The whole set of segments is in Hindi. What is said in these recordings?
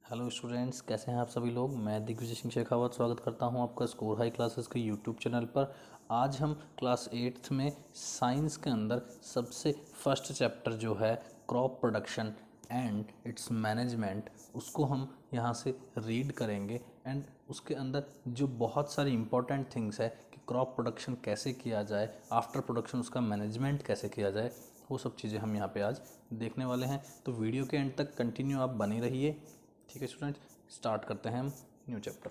हेलो स्टूडेंट्स, कैसे हैं आप सभी लोग। मैं दिग्विजय सिंह शेखावत स्वागत करता हूं आपका स्कोर हाई क्लासेस के यूट्यूब चैनल पर। आज हम क्लास 8th में साइंस के अंदर सबसे फर्स्ट चैप्टर जो है crop production and it's management, उसको हम यहाँ से रीड करेंगे। एंड उसके अंदर जो बहुत सारी इंपॉर्टेंट थिंग्स है कि क्रॉप प्रोडक्शन कैसे किया जाए, आफ्टर प्रोडक्शन उसका मैनेजमेंट कैसे किया जाए, वो सब चीज़ें हम यहाँ पे आज देखने वाले हैं। तो वीडियो के एंड तक कंटिन्यू आप बने रहिए। ठीक है स्टूडेंट्स, स्टार्ट करते हैं हम new chapter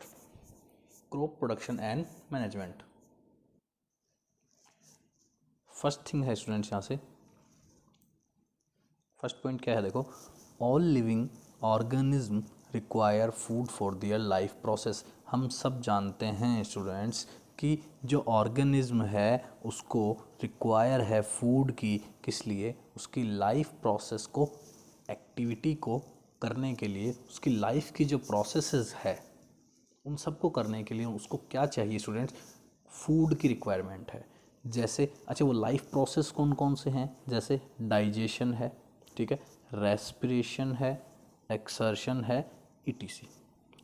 crop production and management. First thing है स्टूडेंट्स, यहाँ से फर्स्ट पॉइंट क्या है, देखो। All living organism require food for their life process. हम सब जानते हैं स्टूडेंट्स कि जो ऑर्गेनिज्म है उसको रिक्वायर है फूड की, किस लिए, उसकी लाइफ प्रोसेस को, एक्टिविटी को करने के लिए, उसकी लाइफ की जो प्रोसेसेस है उन सबको करने के लिए उसको क्या चाहिए स्टूडेंट्स, फूड की रिक्वायरमेंट है। जैसे अच्छा, वो लाइफ प्रोसेस कौन कौन से हैं, जैसे डाइजेशन है, ठीक है, रेस्पिरेशन है, एक्सर्शन है, ईटीसी।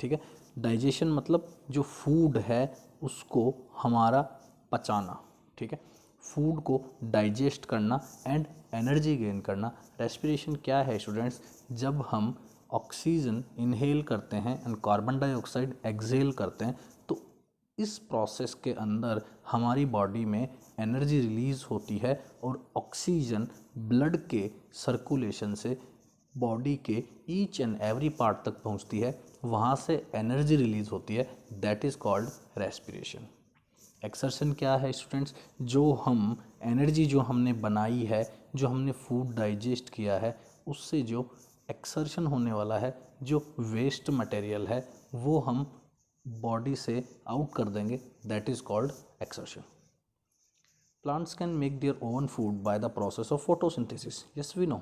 ठीक है, डाइजेशन मतलब जो फूड है उसको हमारा पचाना, ठीक है, फूड को डाइजेस्ट करना एंड एनर्जी गेन करना। रेस्पिरेशन क्या है स्टूडेंट्स, जब हम ऑक्सीजन इनहेल करते हैं एंड कार्बन डाइऑक्साइड एक्सहेल करते हैं तो इस प्रोसेस के अंदर हमारी बॉडी में एनर्जी रिलीज़ होती है और ऑक्सीजन ब्लड के सर्कुलेशन से बॉडी के ईच एंड एवरी पार्ट तक पहुंचती है, वहाँ से एनर्जी रिलीज़ होती है, that is called respiration. Exertion क्या है स्टूडेंट्स, जो हम एनर्जी जो हमने बनाई है, जो हमने फूड डाइजेस्ट किया है, उससे जो एक्सर्शन होने वाला है, जो वेस्ट मटेरियल है वो हम बॉडी से आउट कर देंगे, that is called excretion. Plants can make their own food by the process of photosynthesis, yes we know.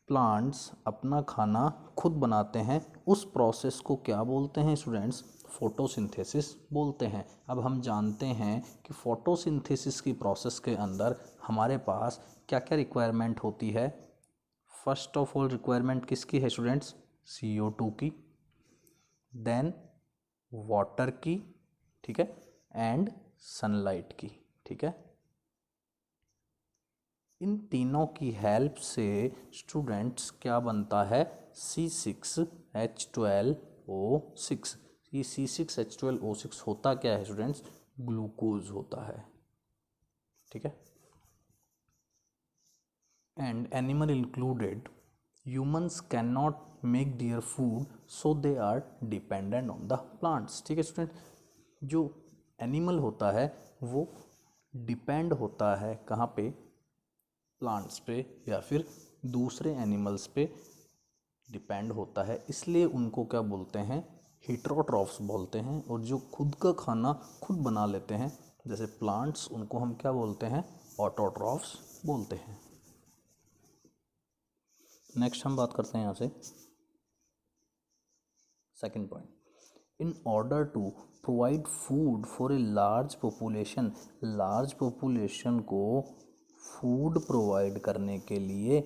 Plants अपना खाना खुद बनाते हैं, उस प्रोसेस को क्या बोलते हैं स्टूडेंट्स, फोटोसिंथेसिस बोलते हैं। अब हम जानते हैं कि फोटोसिंथेसिस की प्रोसेस के अंदर हमारे पास क्या क्या रिक्वायरमेंट होती है। फर्स्ट ऑफ ऑल रिक्वायरमेंट किसकी है स्टूडेंट्स, CO2 की, देन वाटर की, ठीक है, एंड सनलाइट की, ठीक है। इन तीनों की हेल्प से स्टूडेंट्स क्या बनता है, C6H12O6। ये C6H12O6 होता क्या है स्टूडेंट्स, ग्लूकोज होता है, ठीक है। And animal included, humans can not make their food so they are dependent on the plants, ठीक है स्टूडेंट। जो एनिमल होता है वो डिपेंड होता है कहाँ पे, प्लांट्स पे या फिर दूसरे एनिमल्स पे डिपेंड होता है, इसलिए उनको क्या बोलते हैं, हेटेरोट्रॉफ्स बोलते हैं। और जो खुद का खाना खुद बना लेते हैं जैसे प्लांट्स, उनको हम क्या बोलते हैं, ऑटोट्रॉफ्स बोलते हैं। नेक्स्ट हम बात करते हैं यहाँ से second point, in order to provide food for a large population को फूड प्रोवाइड करने के लिए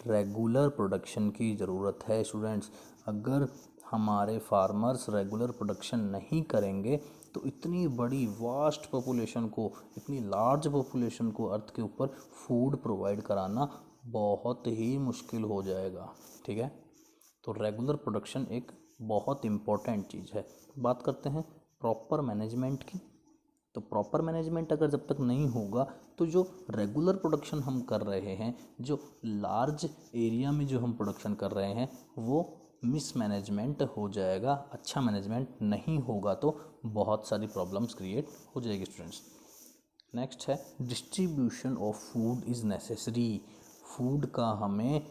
रेगुलर प्रोडक्शन की ज़रूरत है स्टूडेंट्स। अगर हमारे फार्मर्स रेगुलर प्रोडक्शन नहीं करेंगे तो इतनी बड़ी वास्ट पॉपुलेशन को, इतनी लार्ज पॉपुलेशन को अर्थ के ऊपर फूड प्रोवाइड कराना बहुत ही मुश्किल हो जाएगा, ठीक है। तो रेगुलर प्रोडक्शन एक बहुत इम्पॉर्टेंट चीज़ है। बात करते हैं प्रॉपर मैनेजमेंट की। तो प्रॉपर मैनेजमेंट अगर जब तक नहीं होगा तो जो रेगुलर प्रोडक्शन हम कर रहे हैं, जो लार्ज एरिया में जो हम प्रोडक्शन कर रहे हैं, वो मिसमैनेजमेंट हो जाएगा। अच्छा मैनेजमेंट नहीं होगा तो बहुत सारी प्रॉब्लम्स क्रिएट हो जाएगी स्टूडेंट्स। नेक्स्ट है distribution of food is necessary. Food का हमें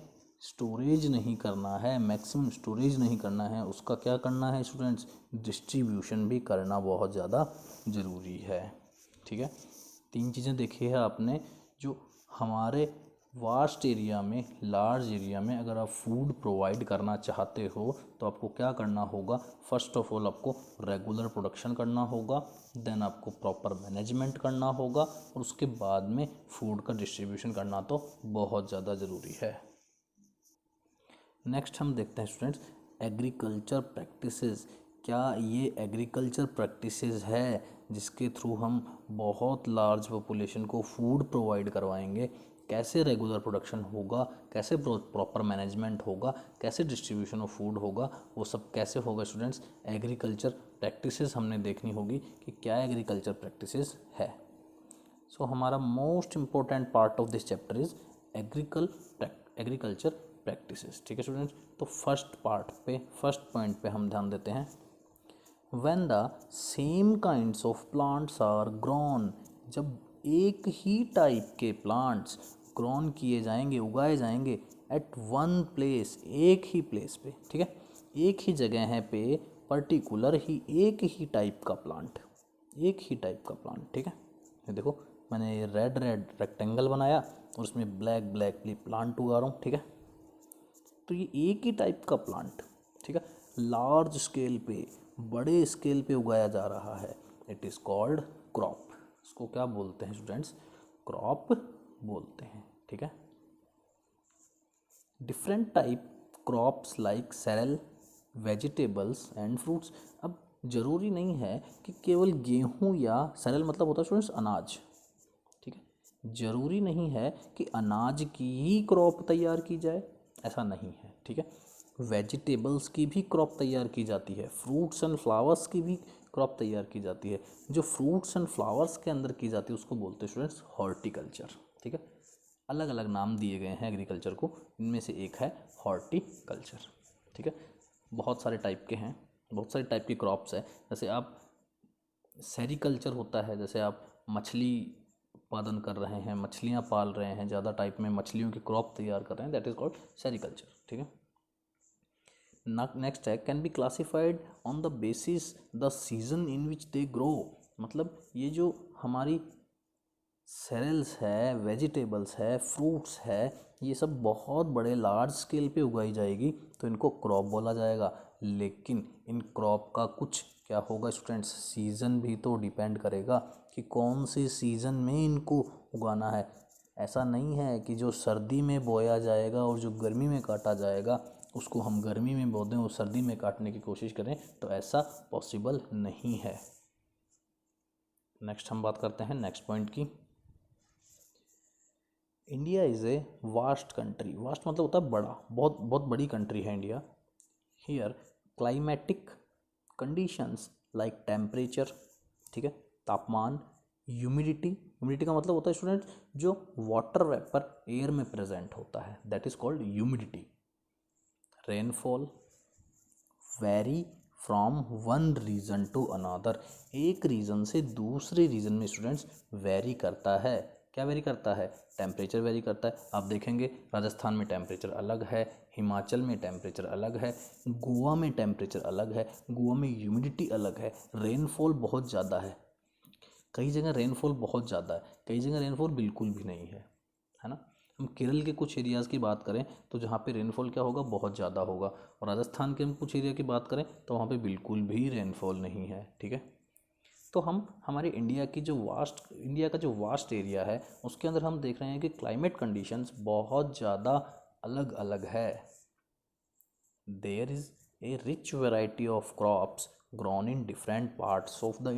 स्टोरेज नहीं करना है, मैक्सिमम स्टोरेज नहीं करना है, उसका क्या करना है स्टूडेंट्स, डिस्ट्रीब्यूशन भी करना बहुत ज़्यादा ज़रूरी है, ठीक है। तीन चीज़ें देखी है आपने, जो हमारे वास्ट एरिया में, लार्ज एरिया में अगर आप फूड प्रोवाइड करना चाहते हो तो आपको क्या करना होगा, फर्स्ट ऑफ ऑल आपको रेगुलर प्रोडक्शन करना होगा, देन आपको प्रॉपर मैनेजमेंट करना होगा और उसके बाद में फूड का डिस्ट्रीब्यूशन करना तो बहुत ज़्यादा ज़रूरी है। नेक्स्ट हम देखते हैं स्टूडेंट्स एग्रीकल्चर प्रैक्टिसेस। क्या ये एग्रीकल्चर प्रैक्टिसेस है जिसके थ्रू हम बहुत लार्ज पॉपुलेशन को फूड प्रोवाइड करवाएंगे? कैसे रेगुलर प्रोडक्शन होगा, कैसे प्रॉपर मैनेजमेंट होगा, कैसे डिस्ट्रीब्यूशन ऑफ फूड होगा, वो सब कैसे होगा स्टूडेंट्स? एग्रीकल्चर प्रैक्टिसेस हमने देखनी होगी कि क्या एग्रीकल्चर प्रैक्टिसेस है। सो हमारा most important part of this chapter is agriculture practices. ठीक है स्टूडेंट्स, तो फर्स्ट पॉइंट पे हम ध्यान देते हैं। When the same kinds of plants are grown, जब एक ही टाइप के प्लांट्स ग्रोन किए जाएंगे, उगाए जाएंगे एट वन प्लेस, एक ही प्लेस पे, ठीक है, एक ही जगह है पे, पर्टिकुलर ही एक ही टाइप का प्लांट, ठीक है। ये देखो मैंने ये रेड रेक्टेंगल बनाया और उसमें ब्लैक प्लांट उगा रहा हूँ, ठीक है। तो ये एक ही टाइप का प्लांट, ठीक है, लार्ज स्केल पे, बड़े स्केल पे उगाया जा रहा है, इट इज़ कॉल्ड क्रॉप। इसको क्या बोलते हैं स्टूडेंट्स? क्रॉप बोलते हैं, ठीक है। Different type crops like cereal, vegetables and fruits. अब जरूरी नहीं है कि केवल गेहूं या सेरेल मतलब होता है स्टूडेंट्स अनाज, ठीक है, जरूरी नहीं है कि अनाज की ही क्रॉप तैयार की जाए, ऐसा नहीं है, ठीक है। वेजिटेबल्स की भी क्रॉप तैयार की जाती है, फ्रूट्स एंड फ्लावर्स की भी क्रॉप तैयार की जाती है। जो फ्रूट्स एंड फ्लावर्स के अंदर की जाती है उसको बोलते हैं स्टूडेंट्स हॉर्टिकल्चर, ठीक है। अलग अलग नाम दिए गए हैं एग्रीकल्चर को, इनमें से एक है हॉर्टिकल्चर, ठीक है। बहुत सारे टाइप के हैं, बहुत सारे टाइप की क्रॉप्स है। जैसे आप सेरिकल्चर होता है, जैसे आप मछली उत्पादन कर रहे हैं, मछलियाँ पाल रहे हैं, ज़्यादा टाइप में मछलियों की क्रॉप तैयार कर रहे हैं, दैट इज़ कॉल्ड सेरिकल्चर, ठीक है। नेक्स्ट है can be classified on the basis the season in which they grow. मतलब ये जो हमारी सेरेल्स है, वेजिटेबल्स है, फ्रूट्स है, ये सब बहुत बड़े लार्ज स्केल पे उगाई जाएगी तो इनको क्रॉप बोला जाएगा। लेकिन इन क्रॉप का कुछ क्या होगा स्टूडेंट्स, सीज़न भी तो डिपेंड करेगा कि कौन से सीज़न में इनको उगाना है। ऐसा नहीं है कि जो सर्दी में बोया जाएगा और जो गर्मी में काटा जाएगा उसको हम गर्मी में बो दें और सर्दी में काटने की कोशिश करें, तो ऐसा पॉसिबल नहीं है। नेक्स्ट हम बात करते हैं नेक्स्ट पॉइंट की। India is a vast country. Vast मतलब होता है बड़ा, बहुत बहुत बड़ी कंट्री है India. Here climatic conditions like temperature, ठीक है, तापमान, ह्यूमिडिटी का मतलब होता है स्टूडेंट जो वाटर वेपर एयर में प्रेजेंट होता है, that is called humidity. Rainfall very from one region to another, एक रीजन से दूसरे रीजन में स्टूडेंट्स वेरी करता है। क्या वेरी करता है? टेम्परेचर वेरी करता है। आप देखेंगे राजस्थान में टेम्परेचर अलग है, हिमाचल में टेम्परेचर अलग है, गोवा में टेम्परेचर अलग है, गोवा में ह्यूमिडिटी अलग है, रेनफॉल बहुत ज़्यादा है, कई जगह रेनफॉल बहुत ज़्यादा है, कई जगह रेनफॉल बिल्कुल भी नहीं है ना। हम केरल के कुछ एरियाज़ की बात करें तो जहाँ पे रेनफॉल क्या होगा, बहुत ज़्यादा होगा, और राजस्थान के हम कुछ एरिया की बात करें तो वहाँ पे बिल्कुल भी रेनफॉल नहीं है, ठीक है। तो हम हमारे इंडिया का जो वास्ट एरिया है उसके अंदर हम देख रहे हैं कि क्लाइमेट कंडीशंस बहुत ज़्यादा अलग अलग है। There is a rich variety of crops grown in different parts of the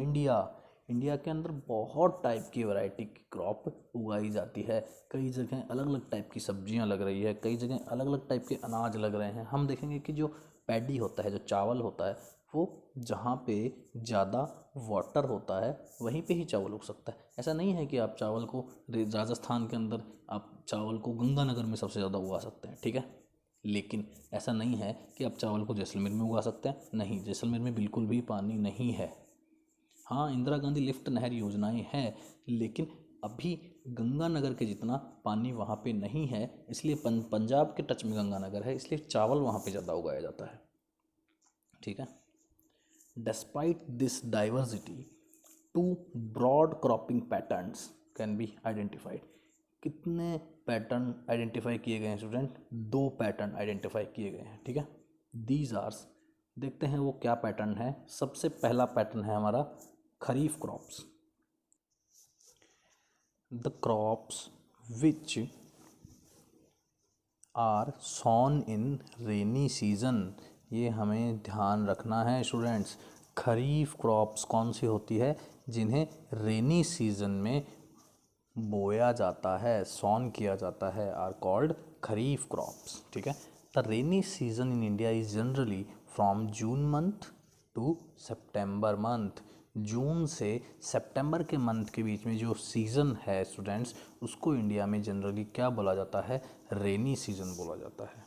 India के अंदर बहुत टाइप की वैरायटी की क्रॉप उगाई जाती है। कई जगह अलग अलग टाइप की सब्जियां लग रही है, कई जगह अलग अलग टाइप के अनाज लग रहे हैं। हम देखेंगे कि जो पैडी होता है, जो चावल होता है, वो जहाँ पे ज़्यादा वाटर होता है वहीं पे ही चावल उग सकता है। ऐसा नहीं है कि आप चावल को राजस्थान के अंदर आप चावल को गंगानगर में सबसे ज़्यादा उगा सकते हैं, ठीक है। लेकिन ऐसा नहीं है कि आप चावल को जैसलमेर में उगा सकते हैं, नहीं, जैसलमेर में बिल्कुल भी पानी नहीं है। हाँ, इंदिरा गांधी लिफ्ट नहर योजनाएं हैं, लेकिन अभी गंगानगर के जितना पानी वहाँ पे नहीं है, इसलिए पंजाब के टच में गंगानगर है, इसलिए चावल वहाँ पे ज़्यादा उगाया जाता है, ठीक है। Despite this diversity two broad cropping patterns can be identified. कितने पैटर्न आइडेंटिफाई किए गए हैं स्टूडेंट? 2 पैटर्न आइडेंटिफाई किए गए हैं, ठीक है। दीज आर्स, देखते हैं वो क्या पैटर्न है। सबसे पहला पैटर्न है हमारा kharif crops. The crops which are sown in rainy season, ये हमें ध्यान रखना है स्टूडेंट्स। खरीफ क्रॉप्स कौन सी होती है जिन्हें रेनी सीजन में बोया जाता है, सॉन किया जाता है, आर कॉल्ड खरीफ क्रॉप्स। ठीक है। The rainy season in India is generally from June month to September month. जून से सितंबर के मंथ के बीच में जो सीज़न है स्टूडेंट्स, उसको इंडिया में जनरली क्या बोला जाता है, रेनी सीजन बोला जाता है।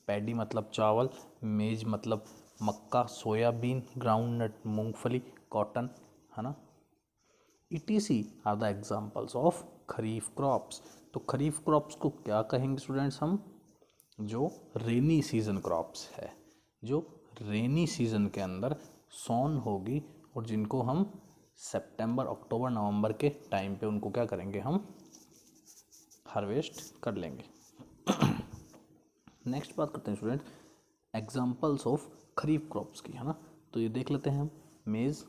पैडी मतलब चावल, मेज मतलब मक्का, सोयाबीन, ग्राउंडनट मूंगफली, कॉटन, है ना। ETC are the examples of kharif crops. तो खरीफ क्रॉप्स को क्या कहेंगे स्टूडेंट्स हम, जो रेनी सीजन क्रॉप्स है, जो रेनी सीजन के अंदर सॉन होगी और जिनको हम सितंबर, अक्टूबर, नवंबर के टाइम पे उनको क्या करेंगे, हम हार्वेस्ट कर लेंगे। नेक्स्ट बात करते हैं student examples of kharif crops की, है ना। तो ये देख लेते हैं हम, मेज़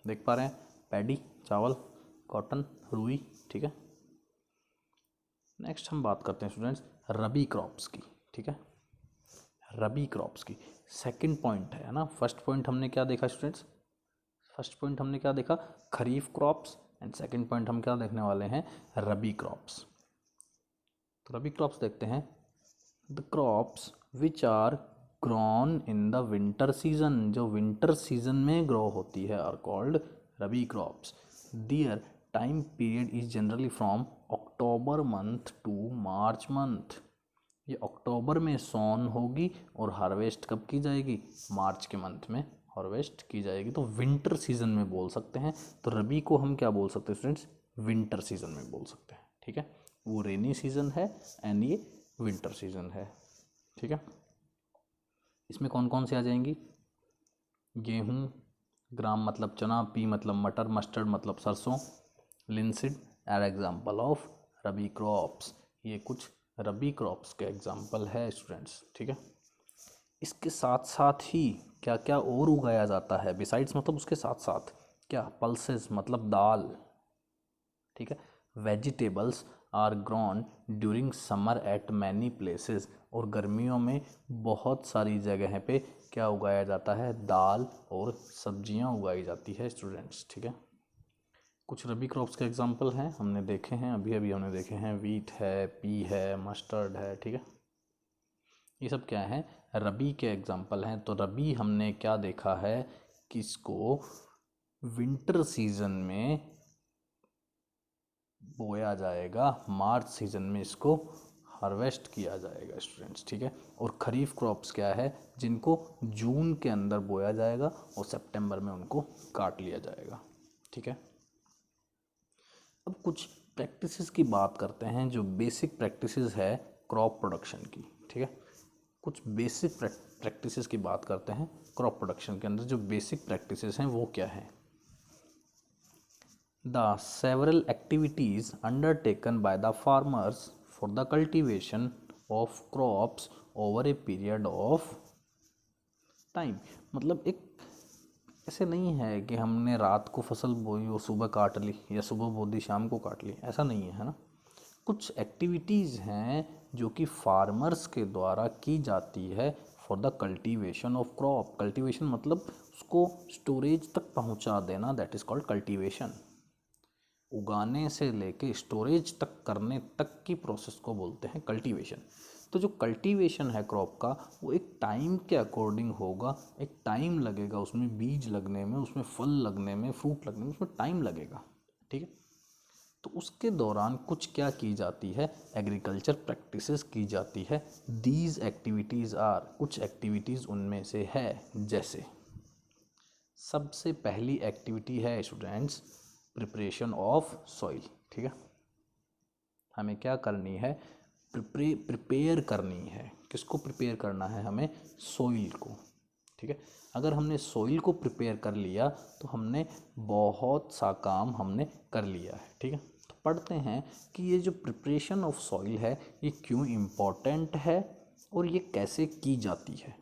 देख पा रहे हैं, पैडी चावल, कॉटन रुई, ठीक है। नेक्स्ट हम बात करते हैं स्टूडेंट्स रबी क्रॉप्स की, ठीक है। रबी क्रॉप्स की सेकंड पॉइंट है ना। फर्स्ट पॉइंट हमने क्या देखा स्टूडेंट्स, फर्स्ट पॉइंट हमने क्या देखा, खरीफ क्रॉप्स, एंड सेकंड पॉइंट हम क्या देखने वाले हैं, रबी क्रॉप्स। तो रबी क्रॉप्स देखते हैं, the crops which are grown in the winter season, जो विंटर सीजन में ग्रो होती है, are called rabi crops. Their time period is generally from October month to March month. ये अक्टूबर में सॉन होगी और हार्वेस्ट कब की जाएगी, मार्च के मंथ में हार्वेस्ट की जाएगी। तो विंटर सीजन में बोल सकते हैं। तो रबी को हम क्या बोल सकते हैं स्टूडेंट्स, विंटर सीजन में बोल सकते हैं, ठीक है। वो रेनी सीजन है एंड ये विंटर सीजन है, ठीक है। इसमें कौन कौन से आ जाएंगी, गेहूँ, ग्राम मतलब चना, पी मतलब मटर, मस्टर्ड मतलब सरसों, linseed are example of rabi crops. ये कुछ रबी क्रॉप्स के एग्जाम्पल है स्टूडेंट्स, ठीक है। इसके साथ साथ ही क्या क्या और उगाया जाता है, बिसाइड्स मतलब उसके साथ साथ क्या, पल्सेस मतलब दाल, ठीक है। Vegetables are grown during summer at many places, और गर्मियों में बहुत सारी जगह पे क्या उगाया जाता है, दाल और सब्जियां उगाई जाती है स्टूडेंट्स, ठीक है। कुछ रबी क्रॉप्स के एग्जांपल हैं, हमने देखे हैं, अभी अभी हमने देखे हैं, वीट है, पी है, मस्टर्ड है, ठीक है। ये सब क्या है, रबी के एग्जांपल हैं। तो रबी हमने क्या देखा है कि इसको विंटर सीजन में बोया जाएगा, मार्च सीजन में इसको हार्वेस्ट किया जाएगा स्टूडेंट्स, ठीक है। और खरीफ क्रॉप्स क्या है, जिनको जून के अंदर बोया जाएगा और सितंबर में उनको काट लिया जाएगा, ठीक है। अब कुछ प्रैक्टिसेस की बात करते हैं, जो बेसिक प्रैक्टिसेस है क्रॉप प्रोडक्शन की, ठीक है। कुछ बेसिक प्रैक्टिसेस की बात करते हैं क्रॉप प्रोडक्शन के अंदर। जो बेसिक प्रैक्टिसेस हैं वो क्या है, the several activities undertaken by the farmers for the cultivation of crops over a period of time। मतलब एक ऐसे नहीं है कि हमने रात को फसल बोई और सुबह काट ली, या सुबह बो दी शाम को काट ली, ऐसा नहीं है ना। कुछ एक्टिविटीज़ हैं जो कि फार्मर्स के द्वारा की जाती है for the cultivation of crop. Cultivation मतलब उसको स्टोरेज तक पहुंचा देना, दैट इज़ कॉल्ड कल्टीवेशन। उगाने से लेके स्टोरेज तक करने तक की प्रोसेस को बोलते हैं कल्टीवेशन। तो जो कल्टीवेशन है क्रॉप का, वो एक टाइम के अकॉर्डिंग होगा, एक टाइम लगेगा उसमें, बीज लगने में, उसमें फल लगने में, फ्रूट लगने में, उसमें टाइम लगेगा, ठीक है। तो उसके दौरान कुछ क्या की जाती है, एग्रीकल्चर प्रैक्टिसेस की जाती है। दीज एक्टिविटीज़ आर, कुछ एक्टिविटीज़ उनमें से है, जैसे सबसे पहली एक्टिविटी है स्टूडेंट्स प्रिपरेशन ऑफ सॉइल, ठीक है। हमें क्या करनी है, प्रिपेयर करनी है, किसको प्रिपेयर करना है, हमें सॉइल को, ठीक है। अगर हमने सॉइल को प्रिपेयर कर लिया तो हमने बहुत सा काम हमने कर लिया है, ठीक है। तो पढ़ते हैं कि ये जो प्रिपरेशन ऑफ सॉइल है ये क्यों इम्पोर्टेंट है और ये कैसे की जाती है,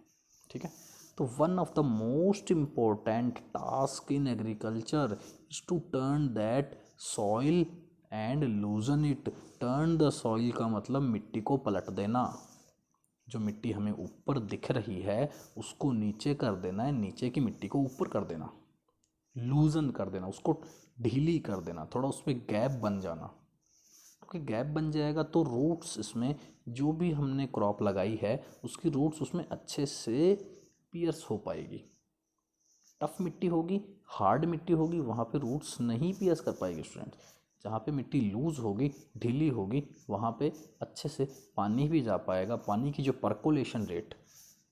ठीक है। तो one of the most important task in agriculture is to turn that soil and loosen it. Turn the soil का मतलब मिट्टी को पलट देना, जो मिट्टी हमें ऊपर दिख रही है उसको नीचे कर देना है, नीचे की मिट्टी को ऊपर कर देना, लूजन कर देना, उसको ढीली कर देना, थोड़ा उसमें गैप बन जाना। क्योंकि गैप बन जाएगा तो रूट्स इसमें जो भी हमने क्रॉप लगाई है उसकी रूट्स उसमें अच्छे से पियर्स हो पाएगी। टफ मिट्टी होगी, हार्ड मिट्टी होगी, वहाँ पे रूट्स नहीं पियर्स कर पाएगी स्टूडेंट्स। जहाँ पे मिट्टी लूज होगी, ढीली होगी, वहाँ पे अच्छे से पानी भी जा पाएगा। पानी की जो परकोलेशन रेट,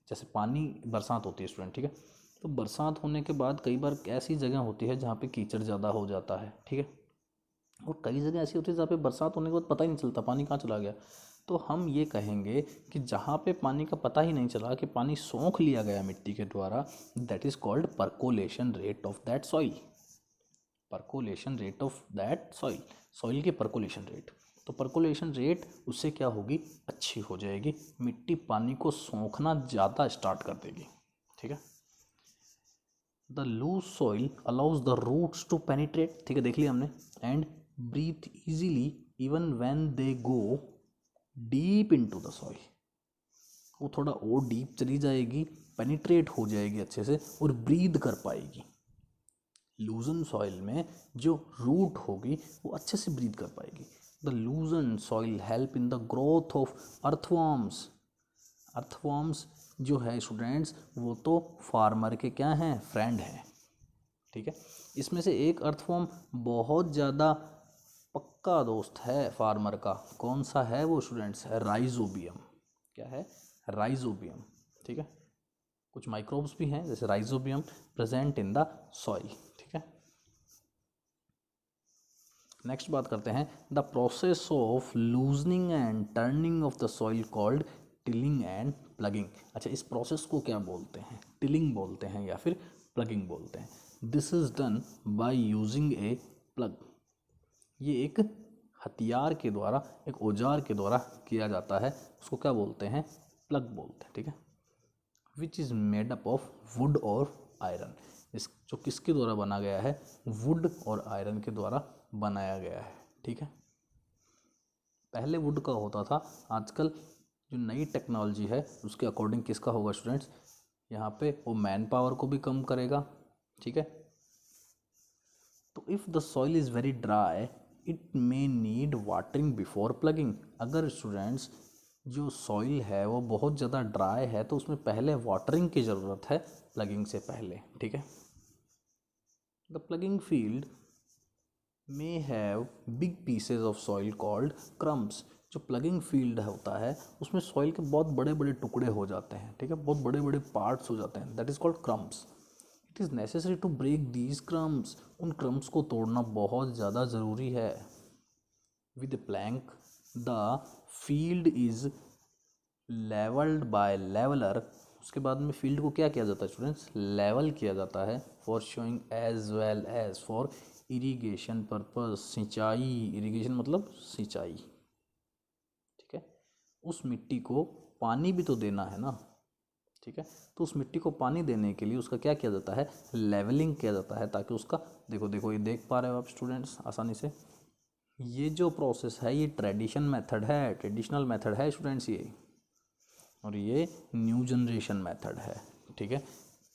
जैसे पानी बरसात होती है स्टूडेंट, ठीक है, तो बरसात होने के बाद कई बार ऐसी जगह होती है जहाँ पे कीचड़ ज़्यादा हो जाता है, ठीक है, और कई जगह ऐसी होती है जहाँ पे बरसात होने के बाद पता ही नहीं चलता पानी कहाँ चला गया। तो हम ये कहेंगे कि जहाँ पे पानी का पता ही नहीं चला कि पानी सोख लिया गया मिट्टी के द्वारा, that is called percolation rate of that soil. Percolation rate of that soil, soil की परकोलेशन रेट। तो परकोलेशन रेट उससे क्या होगी, अच्छी हो जाएगी, मिट्टी पानी को सोखना ज़्यादा स्टार्ट कर देगी, ठीक है। The loose soil allows the roots to penetrate, ठीक है, देख लिया हमने, and breathe easily even when they go deep into the soil. वो थोड़ा और डीप चली जाएगी, पेनिट्रेट हो जाएगी अच्छे से और ब्रीथ कर पाएगी। लूजन सॉइल में जो रूट होगी वो अच्छे से ब्रीथ कर पाएगी। The लूजन soil help in the growth of earthworms. Earthworms जो है स्टूडेंट्स वो तो फार्मर के क्या हैं, फ्रेंड हैं, ठीक है। इसमें से एक अर्थवर्म बहुत ज़्यादा पक्का दोस्त है फार्मर का, कौन सा है वो स्टूडेंट्स, है राइजोबियम। क्या है, राइजोबियम, ठीक है। कुछ माइक्रोब्स भी हैं जैसे rhizobium present in the soil, ठीक है। नेक्स्ट बात करते हैं, the process of loosening and turning of the soil called tilling and plugging. अच्छा, इस प्रोसेस को क्या बोलते हैं, टिलिंग बोलते हैं या फिर प्लगिंग बोलते हैं। This is done by using A plug. ये एक हथियार के द्वारा, एक औजार के द्वारा किया जाता है, उसको क्या बोलते हैं, प्लग बोलते हैं, ठीक है। Which is made up of would और आयरन। इस जो किसके द्वारा बना गया है, वुड और आयरन के द्वारा बनाया गया है, ठीक है। पहले वुड का होता था, आजकल जो नई टेक्नोलॉजी है उसके अकॉर्डिंग किसका होगा स्टूडेंट्स, यहाँ पे वो मैन पावर को भी कम करेगा, ठीक है। तो if the soil is very dry it may need watering before plugging. अगर स्टूडेंट्स जो सॉइल है वो बहुत ज़्यादा ड्राई है तो उसमें पहले वाटरिंग की ज़रूरत है प्लगिंग से पहले, ठीक है। The plugging field may have big pieces of soil called crumbs. जो प्लगिंग फील्ड होता है उसमें सॉइल के बहुत बड़े बड़े टुकड़े हो जाते हैं, ठीक है, बहुत बड़े बड़े पार्ट्स हो जाते हैं, that is called crumbs. It is necessary to break these crumbs. उन क्रम्स को तोड़ना बहुत ज़्यादा ज़रूरी है। With plank the field is levelled by leveller. उसके बाद में फील्ड को क्या किया जाता है स्टूडेंट्स, लेवल किया जाता है, for sowing as well as for irrigation purpose. सिंचाई, इरिगेशन मतलब सिंचाई, ठीक है। उस मिट्टी को पानी भी तो देना है ना, ठीक है। तो उस मिट्टी को पानी देने के लिए उसका क्या किया जाता है, लेवलिंग किया जाता है, ताकि उसका, देखो देखो ये देख पा रहे हो आप स्टूडेंट्स आसानी से, ये जो प्रोसेस है ये ट्रेडिशन मेथड है, ट्रेडिशनल मेथड है स्टूडेंट्स ये, और ये न्यू जनरेशन मेथड है, ठीक है।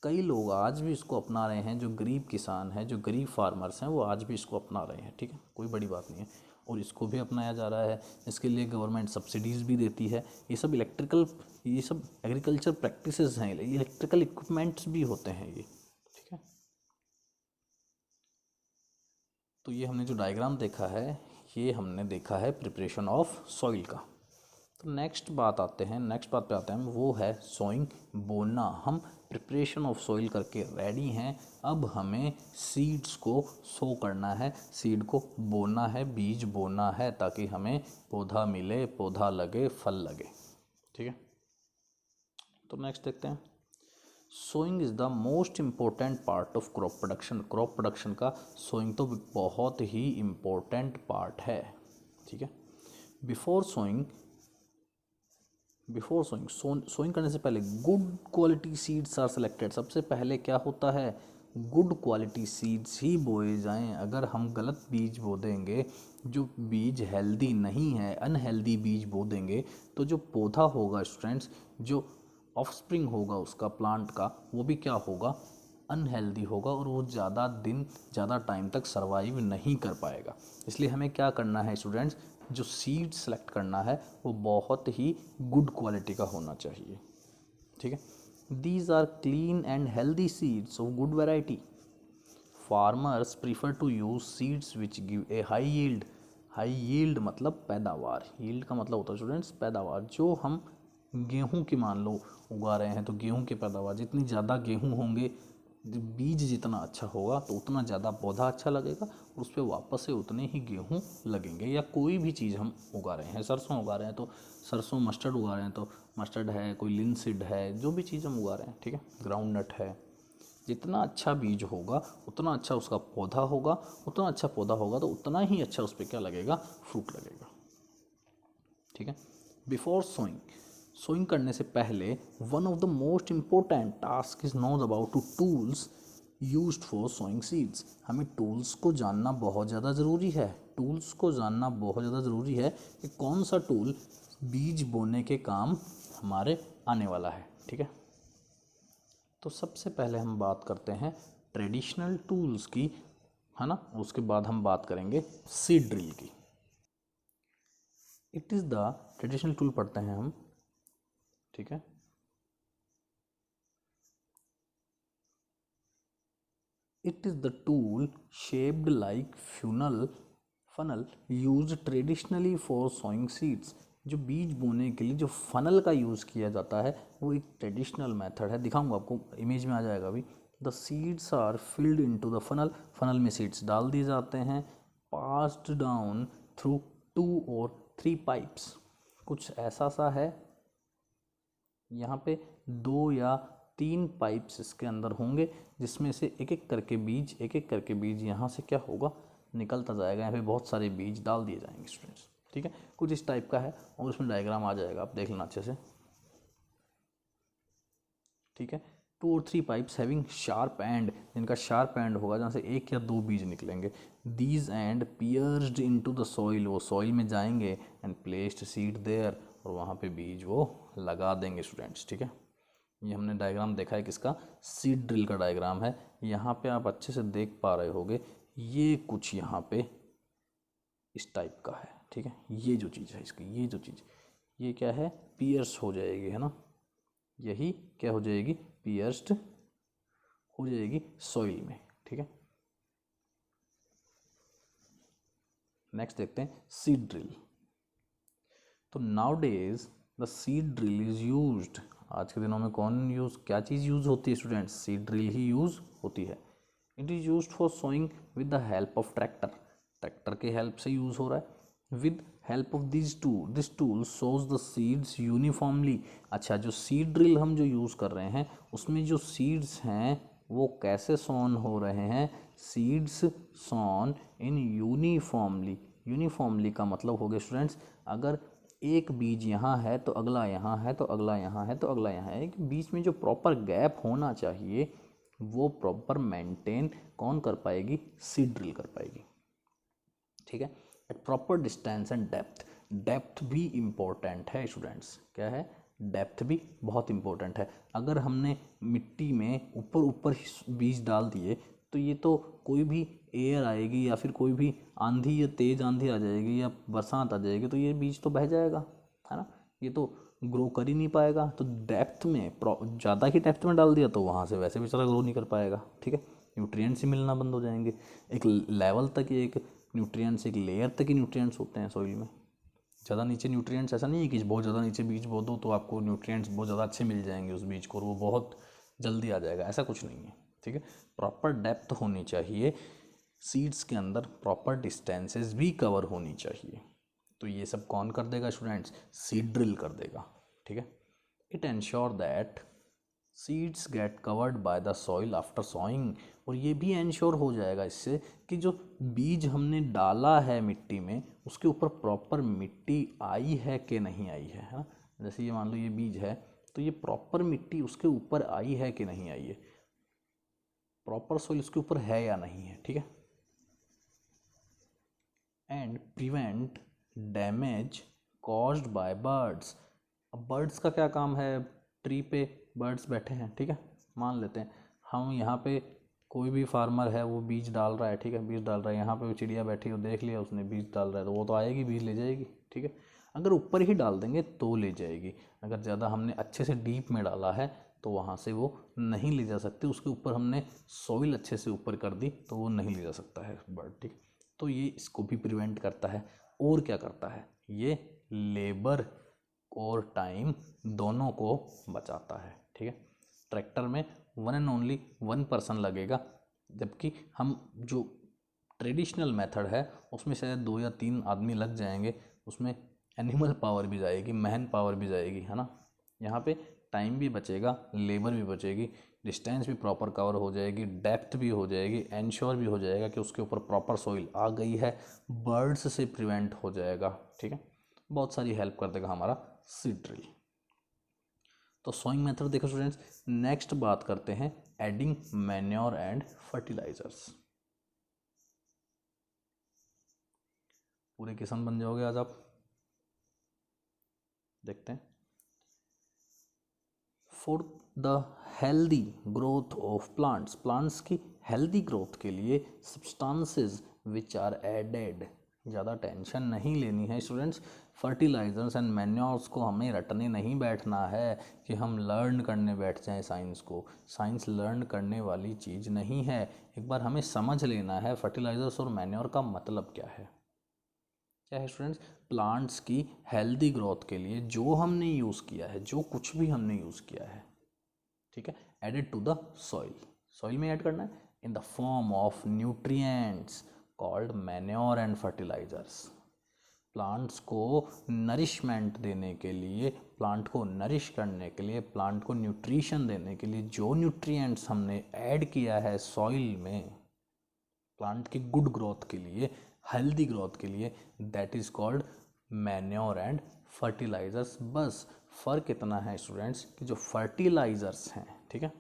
कई लोग आज भी इसको अपना रहे हैं, जो गरीब किसान हैं, जो गरीब फार्मर्स हैं, वो आज भी इसको अपना रहे हैं, ठीक है, कोई बड़ी बात नहीं है। और इसको भी अपनाया जा रहा है, इसके लिए गवर्नमेंट सब्सिडीज़ भी देती है। ये सब ये सब एग्रीकल्चर प्रैक्टिसेस हैं, इलेक्ट्रिकल इक्विपमेंट्स भी होते हैं ये, ठीक है। तो ये हमने जो डायग्राम देखा है ये हमने देखा है प्रिपरेशन ऑफ सॉइल का। तो नेक्स्ट बात पे आते हैं, वो है सोइंग, बोना। हम प्रिपरेशन ऑफ सॉइल करके रेडी हैं, अब हमें सीड्स को सो करना है, सीड को बोना है, बीज बोना है, ताकि हमें पौधा मिले, पौधा लगे, फल लगे, ठीक है। तो नेक्स्ट देखते हैं, sowing is the most important part of crop production. Crop production का सोइंग तो बहुत ही इम्पोर्टेंट पार्ट है, ठीक है। बिफोर सोइंग सोइंग करने से पहले good quality seeds are selected. सबसे पहले क्या होता है, गुड क्वालिटी सीड्स ही बोए जाएं। अगर हम गलत बीज बो देंगे, जो बीज हेल्दी नहीं है, अनहेल्दी बीज बो देंगे, तो जो पौधा होगा स्टूडेंट्स, जो ऑफस्प्रिंग होगा उसका प्लांट का, वो भी क्या होगा, अनहेल्दी होगा और वो ज़्यादा दिन ज़्यादा टाइम तक सर्वाइव नहीं कर पाएगा। इसलिए हमें क्या करना है स्टूडेंट्स, जो सीड सेलेक्ट करना है वो बहुत ही गुड क्वालिटी का होना चाहिए। ठीक है, these are clean and healthy seeds of good variety. Farmers prefer to use seeds which give a high yield. High yield मतलब पैदावार, यील्ड का मतलब होता है स्टूडेंट्स पैदावार। जो हम गेहूं की मान लो उगा रहे हैं, तो गेहूं की पैदावार जितनी ज़्यादा गेहूं होंगे, बीज जितना अच्छा होगा तो उतना ज़्यादा पौधा अच्छा लगेगा और उस पर वापस से उतने ही गेहूं लगेंगे। या कोई भी चीज़ हम उगा रहे हैं, सरसों उगा रहे हैं तो सरसों, मस्टर्ड उगा रहे हैं तो मस्टर्ड है, कोई लिनसीड है, जो भी चीज़ हम उगा रहे हैं, ठीक है, ग्राउंड नट है, जितना अच्छा बीज होगा उतना अच्छा उसका पौधा होगा, उतना अच्छा पौधा होगा तो उतना ही अच्छा उस पर क्या लगेगा, फ्रूट लगेगा। ठीक है, बिफोर सोइंग करने से पहले one of the most important task is knows about two tools used for sowing seeds. हमें टूल्स को जानना बहुत ज़्यादा ज़रूरी है। टूल्स को जानना बहुत ज़्यादा ज़रूरी है कि कौन सा टूल बीज बोने के काम हमारे आने वाला है। ठीक है, तो सबसे पहले हम बात करते हैं ट्रेडिशनल टूल्स की, है ना, उसके बाद हम बात करेंगे सीड ड्रिल की। It is the traditional tool पढ़ते हैं हम। ठीक है, it is the tool shaped like funnel use traditionally for sowing seeds. जो बीज बोने के लिए जो फनल का यूज़ किया जाता है वो एक ट्रेडिशनल मेथड है। दिखाऊंगा आपको, इमेज में आ जाएगा अभी। The seeds are filled into the funnel, funnel में सीड्स डाल दिए जाते हैं, पास्ड डाउन थ्रू 2 और 3 पाइप्स। कुछ ऐसा सा है, यहाँ पे 2 या 3 पाइप्स इसके अंदर होंगे, जिसमें से एक एक करके बीज यहाँ से क्या होगा, निकलता जाएगा। यहाँ पे बहुत सारे बीज डाल दिए जाएंगे स्टूडेंट्स। ठीक है, कुछ इस टाइप का है और उसमें डायग्राम आ जाएगा, आप देख लेना अच्छे से। ठीक है, 2 और 3 पाइप्स हैविंग शार्प एंड, जिनका शार्प एंड होगा, जहाँ से 1 या 2 बीज निकलेंगे। These and pierced into the soil, वो सॉइल में जाएंगे, एंड प्लेस्ड सीड देयर, और वहाँ पे बीज वो लगा देंगे स्टूडेंट्स। ठीक है, ये हमने डायग्राम देखा है किसका, सीड ड्रिल का डायग्राम है। यहाँ पे आप अच्छे से देख पा रहे होगे, ये कुछ यहाँ पे इस टाइप का है। ठीक है, ये जो चीज़ है इसकी, ये जो चीज़, ये क्या है, पियर्स हो जाएगी, है ना, यही क्या हो जाएगी, पियर्स्ड हो जाएगी सॉइल में। ठीक है, नेक्स्ट देखते हैं सीड ड्रिल। तो now days the seed drill is used, आज के दिनों में कौन क्या चीज़ यूज़ होती है स्टूडेंट्स, सीड ड्रिल ही यूज़ होती है। It is used for sowing with the help of tractor, tractor के हेल्प से यूज़ हो रहा है। With help of this tool sows the seeds uniformly. अच्छा, जो सीड ड्रिल हम जो यूज़ कर रहे हैं उसमें जो सीड्स हैं वो कैसे सोन हो रहे हैं, सीड्स सोन इन यूनिफॉर्मली। यूनिफॉर्मली का मतलब हो गया स्टूडेंट्स, अगर एक बीज यहाँ है तो अगला यहाँ है, तो अगला यहाँ है, तो अगला यहाँ है, एक बीच में जो प्रॉपर गैप होना चाहिए वो प्रॉपर मेंटेन कौन कर पाएगी, सीड ड्रिल कर पाएगी। ठीक है, at proper distance and depth, depth भी इम्पोर्टेंट है स्टूडेंट्स। क्या है, डेप्थ भी बहुत इम्पोर्टेंट है। अगर हमने मिट्टी में ऊपर ऊपर बीज डाल दिए तो ये तो कोई भी एयर आएगी या फिर कोई भी आंधी या तेज़ आंधी आ जाएगी या बरसात आ जाएगी तो ये बीज तो बह जाएगा, है ना, ये तो ग्रो कर ही नहीं पाएगा। तो डेप्थ में ज़्यादा ही डेप्थ में डाल दिया तो वहाँ से वैसे बेचारा ग्रो नहीं कर पाएगा। ठीक है, न्यूट्रिएंट्स ही मिलना बंद हो जाएंगे। एक लेवल तक, एक न्यूट्रिएंट्स, एक लेयर तक ही न्यूट्रिएंट्स होते हैं सॉइल में। ज़्यादा नीचे न्यूट्रिएंट्स, ऐसा नहीं है कि बहुत ज़्यादा नीचे बीज बो दो तो आपको न्यूट्रिएंट्स बहुत ज़्यादा अच्छे मिल जाएंगे उस बीज को और वो बहुत जल्दी आ जाएगा, ऐसा कुछ नहीं है। ठीक है, प्रॉपर डेप्थ होनी चाहिए सीड्स के अंदर, प्रॉपर डिस्टेंसेस भी कवर होनी चाहिए। तो ये सब कौन कर देगा स्टूडेंट्स, सीड ड्रिल कर देगा। ठीक है, it ensure that seeds get covered by the soil after sawing, और ये भी एंश्योर हो जाएगा इससे कि जो बीज हमने डाला है मिट्टी में उसके ऊपर प्रॉपर मिट्टी आई है कि नहीं आई है ना। जैसे ये मान लो ये बीज है तो ये प्रॉपर मिट्टी उसके ऊपर आई है कि नहीं आई है। प्रॉपर सॉइल उसके ऊपर है या नहीं है, ठीक है। And prevent damage caused by birds. अब बर्ड्स का क्या काम है, ट्री पे बर्ड्स बैठे हैं, ठीक है, मान लेते हैं हम यहाँ पे कोई भी फार्मर है वो बीज डाल रहा है, ठीक है, बीज डाल रहा है, यहाँ पे वो चिड़िया बैठी हो, देख लिया उसने बीज डाल रहा है तो वो तो आएगी बीज ले जाएगी, ठीक है। अगर ऊपर ही डाल देंगे तो ले जाएगी, अगर ज़्यादा हमने अच्छे से डीप में डाला है तो वहाँ से वो नहीं ले जा सकती, उसके ऊपर हमने सॉइल अच्छे से ऊपर कर दी तो वो नहीं ले जा सकता है बर्ड, ठीक। तो ये इसको भी प्रिवेंट करता है। और क्या करता है, ये लेबर और टाइम दोनों को बचाता है, ठीक है। ट्रैक्टर में वन एंड ओनली 1 पर्सन लगेगा, जबकि हम जो ट्रेडिशनल मेथड है उसमें शायद 2 या 3 आदमी लग जाएंगे, उसमें एनिमल पावर भी जाएगी, मैन पावर भी जाएगी, है ना। यहाँ पे टाइम भी बचेगा, लेबर भी बचेगी, डिस्टेंस भी प्रॉपर कवर हो जाएगी, डेप्थ भी हो जाएगी, एंश्योर भी हो जाएगा कि उसके ऊपर प्रॉपर सॉइल आ गई है, बर्ड्स से प्रिवेंट हो जाएगा, ठीक है। बहुत सारी हेल्प कर देगा हमारा सीड ड्रिल। तो सोइंग मेथड देखो स्टूडेंट्स। नेक्स्ट बात करते हैं एडिंग मैन्योर एंड फर्टिलाइजर्स। पूरे किसान बन जाओगे आज आप। देखते हैं। For the healthy growth of plants, plants की हेल्दी ग्रोथ के लिए सब्सटेंसेस विच आर एडेड, ज़्यादा टेंशन नहीं लेनी है स्टूडेंट्स। फर्टिलाइजर्स एंड मैन्योर्स को हमें रटने नहीं बैठना है कि हम लर्न करने बैठ जाएं साइंस को। साइंस लर्न करने वाली चीज़ नहीं है, एक बार हमें समझ लेना है फर्टिलाइजर्स और मैन्योर का मतलब क्या है। क्या है स्टूडेंट्स, प्लांट्स की हेल्दी ग्रोथ के लिए जो हमने यूज़ किया है, जो कुछ भी हमने यूज़ किया है, ठीक है, added to the soil, soil में ऐड करना है in the form of nutrients called manure and fertilisers. Plants को नरिशमेंट देने के लिए, प्लांट को नरिश करने के लिए, प्लांट को न्यूट्रिशन देने के लिए जो न्यूट्रिएंट्स हमने ऐड किया है सॉइल में प्लांट की गुड ग्रोथ के लिए, हेल्दी ग्रोथ के लिए, that is called manure and fertilisers. बस फ़र्क इतना है स्टूडेंट्स कि जो फर्टिलाइजर्स हैं, ठीक है,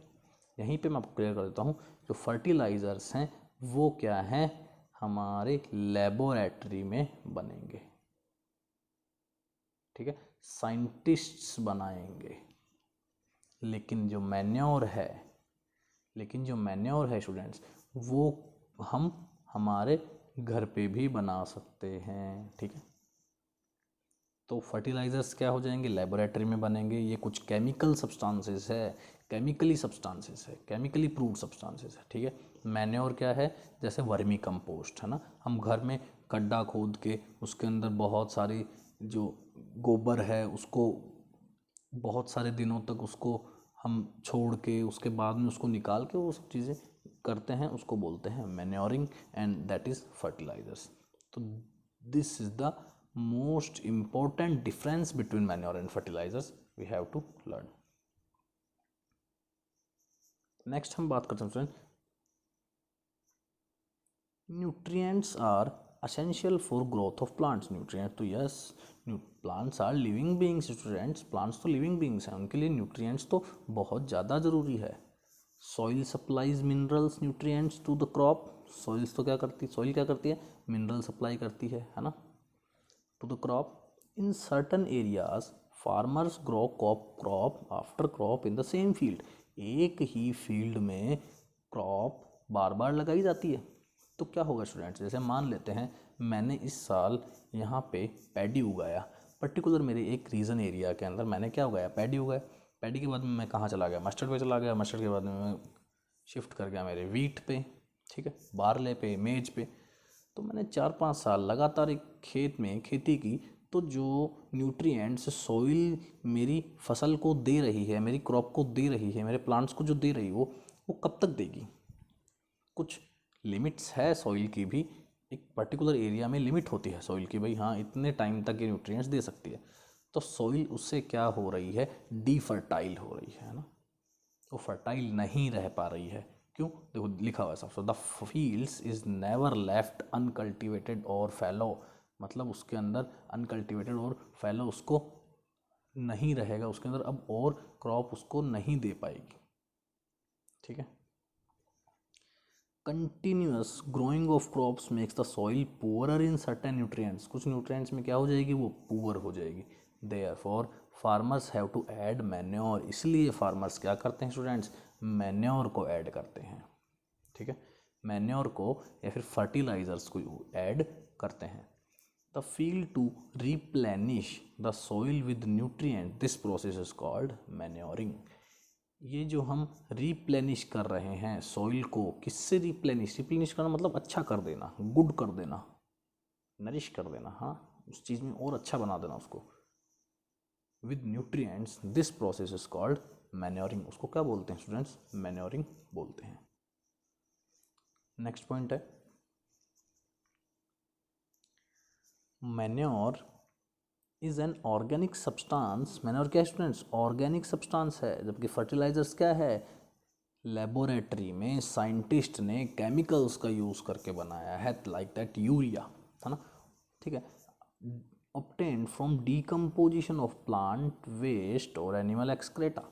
यहीं पे मैं आपको क्लियर कर देता हूँ, जो फर्टिलाइजर्स हैं वो क्या हैं, हमारे लेबोरेटरी में बनेंगे, ठीक है, साइंटिस्ट्स बनाएंगे। लेकिन जो मैन्योर है, स्टूडेंट्स वो हम हमारे घर पे भी बना सकते हैं, ठीक है। तो फर्टिलाइजर्स क्या हो जाएंगे, लेबोरेटरी में बनेंगे। ये कुछ केमिकल सब्सटेंसेस है, केमिकली प्रूव्ड सब्सटेंसेस है, ठीक है। मैन्योर क्या है, जैसे वर्मी कंपोस्ट है ना, हम घर में गड्ढा खोद के उसके अंदर बहुत सारी जो गोबर है उसको बहुत सारे दिनों तक उसको हम छोड़ के उसके बाद में उसको निकाल के वो सब चीज़ें करते हैं, उसको बोलते हैं manuring and that is fertilizers. तो this is the most important difference between manure and fertilizers we have to learn. Next हम बात करते हैं friend, nutrients are essential for growth of plants. Nutrient तो yes, plants are living beings students, plants तो लिविंग बींग्स हैं, उनके लिए न्यूट्रिएंट्स तो बहुत ज़्यादा ज़रूरी है। Soil supplies minerals nutrients to the crop. Soil क्या करती है, मिनरल सप्लाई करती है ना, to the crop. In certain areas farmers grow crop after crop in the same field. एक ही फील्ड में क्रॉप बार बार लगाई जाती है। तो क्या होगा स्टूडेंट्स, जैसे मान लेते हैं मैंने इस साल यहाँ पे पैडी उगाया, पर्टिकुलर मेरे एक रीजन एरिया के अंदर मैंने क्या उगाया, पैडी उगाया। पैडी के बाद में मैं कहाँ चला गया, मस्टर्ड पे चला गया, मस्टर्ड के बाद में मैं शिफ्ट कर गया मेरे वीट पे, ठीक है, बारले पे, मेज पे। तो मैंने 4-5 साल लगातार एक खेत में खेती की, तो जो न्यूट्रिएंट्स सॉइल मेरी फसल को दे रही है, मेरी क्रॉप को दे रही है, मेरे प्लांट्स को जो दे रही हो वो कब तक देगी। कुछ लिमिट्स है सॉइल की भी, एक पर्टिकुलर एरिया में लिमिट होती है सॉइल की, भाई हाँ इतने टाइम तक ये न्यूट्रिएंट्स दे सकती है। तो सॉइल उससे क्या हो रही है, डीफर्टाइल हो रही है ना, वो फर्टाइल नहीं रह पा रही है। क्यों, देखो लिखा हुआ है साफ, the fields is never left uncultivated और फैलो, मतलब उसके अंदर अनकल्टिवेटेड और फैलो उसको नहीं रहेगा, उसके अंदर अब और क्रॉप उसको नहीं दे पाएगी, ठीक है। Continuous growing of crops makes the soil poorer in certain nutrients, कुछ न्यूट्रिएंट्स में क्या हो जाएगी, वो पुअर हो जाएगी। Therefore farmers have to add manure, इसलिए फार्मर्स क्या करते हैं स्टूडेंट्स, मैन्योर को ऐड करते हैं। ठीक है, मैन्योर को या फिर फर्टिलाइजर्स को ऐड करते हैं। The field to replenish the soil with nutrient, this process is called manuring. ये जो हम रिप्लेनिश कर रहे हैं सॉइल को, किससे रिप्लेनिश, रिप्लेनिश करना मतलब अच्छा कर देना, गुड कर देना, नरिश कर देना, हाँ उस चीज़ में और अच्छा बना देना उसको, with nutrients, this process is called manuring. उसको क्या बोलते हैं स्टूडेंट्स, मैन्योरिंग बोलते हैं। नेक्स्ट पॉइंट है manure is an organic substance. Manure क्या है स्टूडेंट्स, ऑर्गेनिक सब्सटेंस है, जबकि फर्टिलाइजर्स क्या है, लेबोरेटरी में साइंटिस्ट ने केमिकल्स का यूज़ करके बनाया है, लाइक दैट यूरिया, है ना। ठीक है, obtained from decomposition of plant waste और एनिमल एक्सक्रेटा।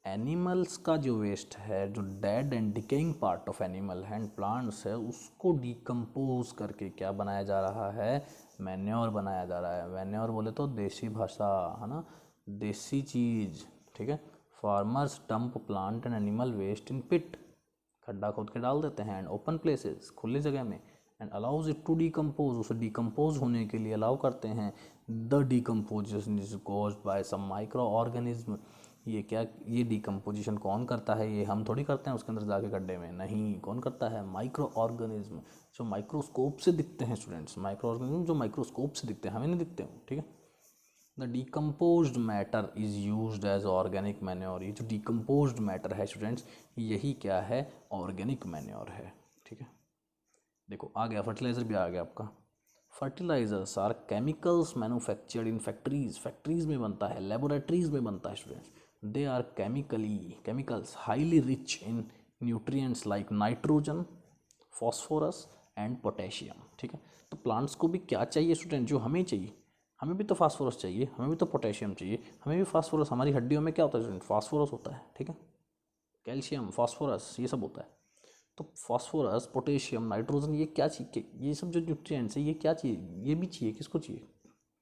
एनिमल्स का जो वेस्ट है, जो dead and decaying part of animal and plants है, उसको डिकम्पोज करके क्या बनाया जा रहा है, मैन्योर बनाया जा रहा है। मैन्योर बोले तो देसी भाषा, है ना, देसी चीज़। ठीक है, farmers dump plant and animal waste in pit, खड्डा खोद के डाल देते हैं, एंड ओपन प्लेसेस, खुली जगह में, and allows it to decompose, उसे डिकम्पोज होने के लिए अलाउ करते हैं। The decomposition is caused by some micro organism. ये क्या, ये डिकम्पोजिशन कौन करता है, ये हम थोड़ी करते हैं उसके अंदर जाके गड्ढे में, नहीं, कौन करता है, माइक्रो ऑर्गेनिज्म, जो माइक्रोस्कोप से दिखते हैं स्टूडेंट्स, माइक्रो ऑर्गेनिज्म जो माइक्रोस्कोप से दिखते हैं, हमें नहीं दिखते हैं। ठीक है, the decomposed matter is used as organic manure. ये जो डिकम्पोज्ड मैटर है स्टूडेंट्स, यही क्या है, ऑर्गेनिक मैन्योर है। ठीक है, देखो आ गया, फर्टिलाइज़र भी आ गया आपका। Fertilizers are chemicals manufactured in factories, factories में बनता है, लेबोरेटरीज में बनता है students. They are chemicals highly rich in nutrients like nitrogen, phosphorus and potassium. ठीक है, तो प्लांट्स को भी क्या चाहिए स्टूडेंट, जो हमें चाहिए, हमें भी तो फास्फोरस चाहिए, हमें भी तो पोटेशियम चाहिए, हमें भी फास्फोरस, हमारी हड्डियों में क्या होता है स्टूडेंट, फास्फोरस होता है। ठीक है, कैल्शियम, फास्फोरस, ये सब होता है। तो फास्फोरस, पोटेशियम, नाइट्रोजन, ये क्या चाहिए, ये सब जो न्यूट्रिएंट्स है, ये क्या चाहिए, ये भी चाहिए, किसको चाहिए,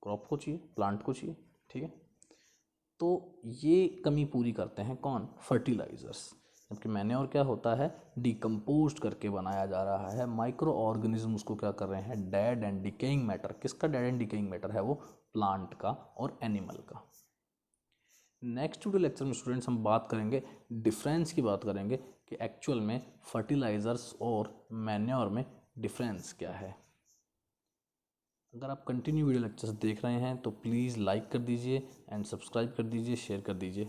क्रॉप को चाहिए, प्लांट को चाहिए। ठीक है, तो ये कमी पूरी करते हैं कौन, फर्टिलाइजर्स। जबकि मैन्योर क्या होता है, डिकम्पोज करके बनाया जा रहा है, माइक्रो ऑर्गेनिज्म उसको क्या कर रहे हैं, डेड एंड डिकेइंग मैटर, किसका डेड एंड डिकेइंग मैटर है, वो प्लांट का और एनिमल का। नेक्स्ट वीडियो लेक्चर में स्टूडेंट्स हम बात करेंगे, डिफरेंस की बात करेंगे कि एक्चुअल में फर्टिलाइजर्स और मैन्योर में डिफरेंस क्या है। अगर आप कंटिन्यू वीडियो लेक्चर्स देख रहे हैं तो प्लीज़ लाइक कर दीजिए एंड सब्सक्राइब कर दीजिए, शेयर कर दीजिए।